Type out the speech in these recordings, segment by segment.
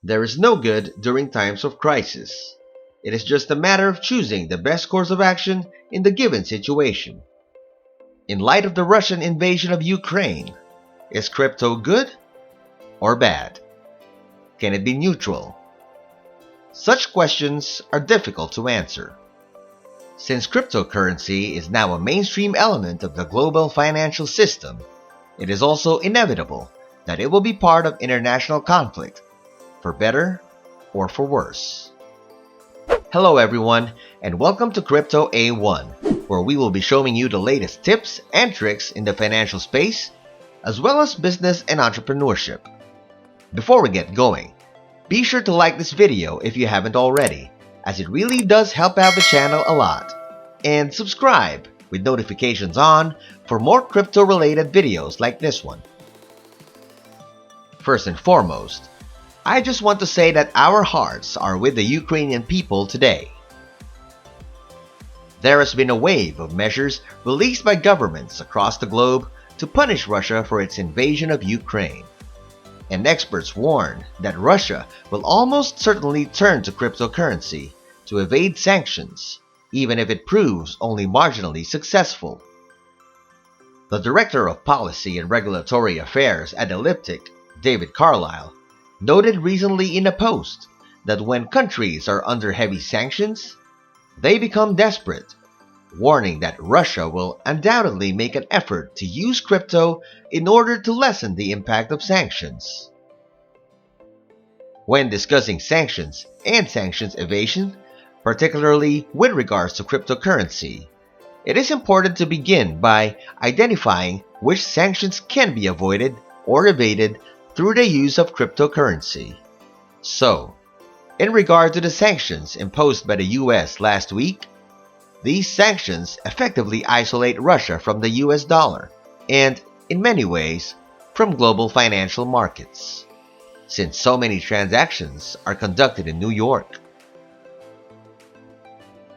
There is no good during times of crisis. It is just a matter of choosing the best course of action in the given situation. In light of the Russian invasion of Ukraine, is crypto good or bad? Can it be neutral? Such questions are difficult to answer. Since cryptocurrency is now a mainstream element of the global financial system, it is also inevitable that it will be part of international conflict, for better or for worse. Hello everyone, and welcome to Crypto A1, where we will be showing you the latest tips and tricks in the financial space, as well as business and entrepreneurship. Before we get going, be sure to like this video if you haven't already, as it really does help out the channel a lot. And subscribe with notifications on for more crypto-related videos like this one. First and foremost, I just want to say that our hearts are with the Ukrainian people today. There has been a wave of measures released by governments across the globe to punish Russia for its invasion of Ukraine. And experts warn that Russia will almost certainly turn to cryptocurrency to evade sanctions, even if it proves only marginally successful. The Director of Policy and Regulatory Affairs at Elliptic, David Carlisle, noted recently in a post that when countries are under heavy sanctions, they become desperate, warning that Russia will undoubtedly make an effort to use crypto in order to lessen the impact of sanctions. When discussing sanctions and sanctions evasion, particularly with regards to cryptocurrency, it is important to begin by identifying which sanctions can be avoided or evaded through the use of cryptocurrency. So, in regard to the sanctions imposed by the US last week, these sanctions effectively isolate Russia from the US dollar and, in many ways, from global financial markets, since so many transactions are conducted in New York.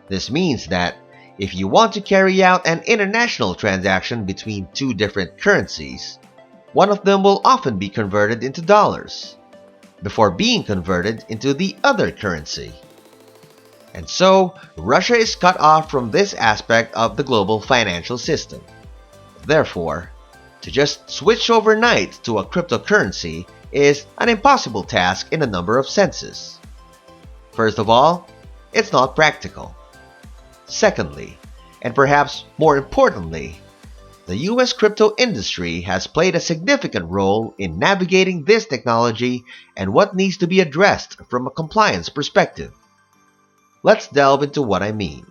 This means that if you want to carry out an international transaction between two different currencies, one of them will often be converted into dollars before being converted into the other currency. And so, Russia is cut off from this aspect of the global financial system. Therefore, to just switch overnight to a cryptocurrency is an impossible task in a number of senses. First of all, it's not practical. Secondly, and perhaps more importantly, the US crypto industry has played a significant role in navigating this technology and what needs to be addressed from a compliance perspective. Let's delve into what I mean.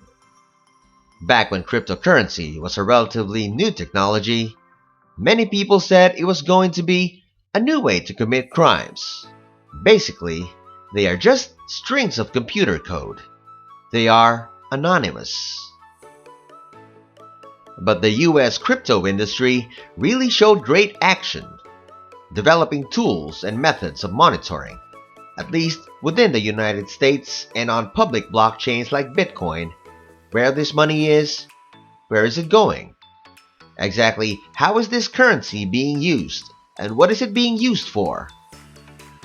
Back when cryptocurrency was a relatively new technology, many people said it was going to be a new way to commit crimes. Basically, they are just strings of computer code. They are anonymous. But the US crypto industry really showed great action, developing tools and methods of monitoring, at least within the United States and on public blockchains like Bitcoin, where this money is, where is it going? Exactly how is this currency being used, and what is it being used for?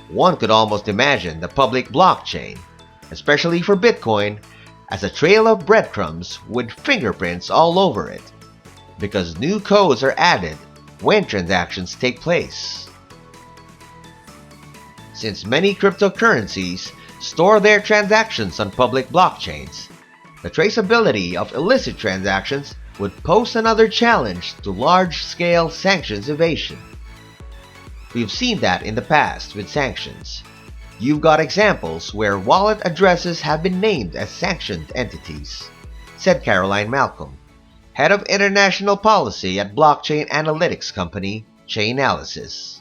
One could almost imagine the public blockchain, especially for Bitcoin, as a trail of breadcrumbs with fingerprints all over it, because new codes are added when transactions take place. Since many cryptocurrencies store their transactions on public blockchains, the traceability of illicit transactions would pose another challenge to large-scale sanctions evasion. We've seen that in the past with sanctions. You've got examples where wallet addresses have been named as sanctioned entities, said Caroline Malcolm, Head of International Policy at blockchain analytics company Chainalysis.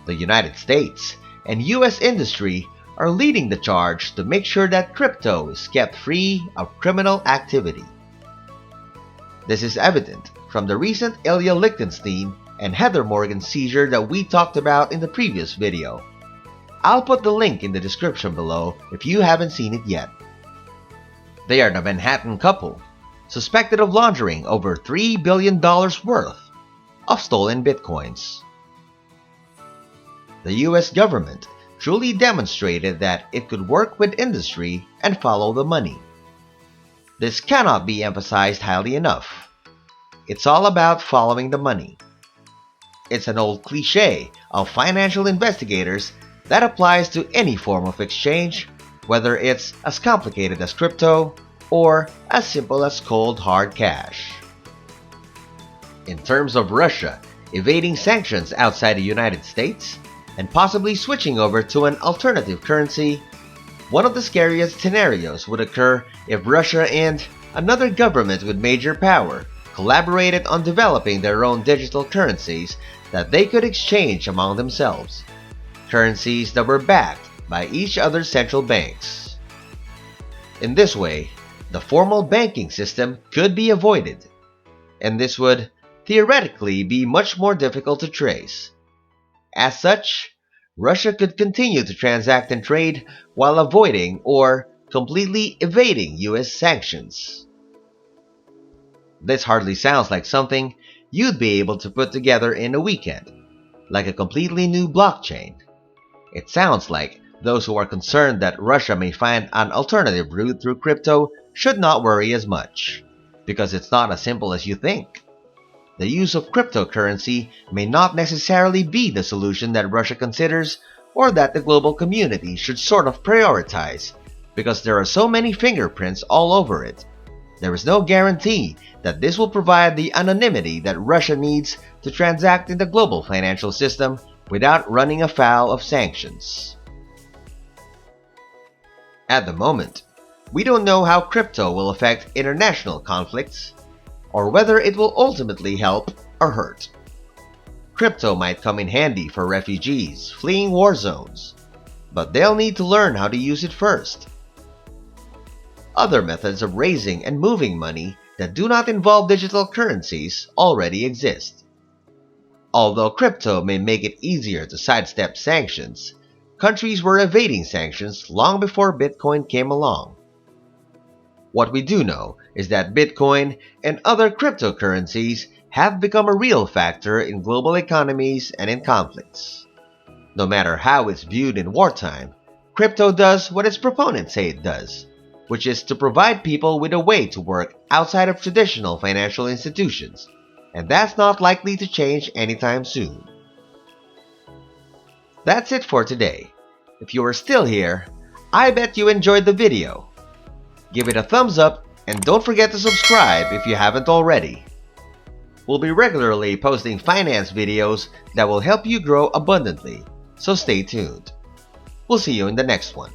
The United States and US industry are leading the charge to make sure that crypto is kept free of criminal activity. This is evident from the recent Ilya Lichtenstein and Heather Morgan seizure that we talked about in the previous video. I'll put the link in the description below if you haven't seen it yet. They are the Manhattan couple, suspected of laundering over $3 billion worth of stolen bitcoins. The US government truly demonstrated that it could work with industry and follow the money. This cannot be emphasized highly enough. It's all about following the money. It's an old cliche of financial investigators that applies to any form of exchange, whether it's as complicated as crypto or as simple as cold hard cash. In terms of Russia evading sanctions outside the United States and possibly switching over to an alternative currency, one of the scariest scenarios would occur if Russia and another government with major power collaborated on developing their own digital currencies that they could exchange among themselves, currencies that were backed by each other's central banks. In this way, the formal banking system could be avoided, and this would theoretically be much more difficult to trace. As such, Russia could continue to transact and trade while avoiding or completely evading US sanctions. This hardly sounds like something you'd be able to put together in a weekend, like a completely new blockchain. It sounds like those who are concerned that Russia may find an alternative route through crypto should not worry as much, because it's not as simple as you think. The use of cryptocurrency may not necessarily be the solution that Russia considers or that the global community should sort of prioritize, because there are so many fingerprints all over it. There is no guarantee that this will provide the anonymity that Russia needs to transact in the global financial system without running afoul of sanctions. At the moment, we don't know how crypto will affect international conflicts, or whether it will ultimately help or hurt. Crypto might come in handy for refugees fleeing war zones, but they'll need to learn how to use it first. Other methods of raising and moving money that do not involve digital currencies already exist. Although crypto may make it easier to sidestep sanctions, countries were evading sanctions long before Bitcoin came along. What we do know is that Bitcoin and other cryptocurrencies have become a real factor in global economies and in conflicts. No matter how it's viewed in wartime, crypto does what its proponents say it does, which is to provide people with a way to work outside of traditional financial institutions, and that's not likely to change anytime soon. That's it for today. If you are still here, I bet you enjoyed the video. Give it a thumbs up and don't forget to subscribe if you haven't already. We'll be regularly posting finance videos that will help you grow abundantly, so stay tuned. We'll see you in the next one.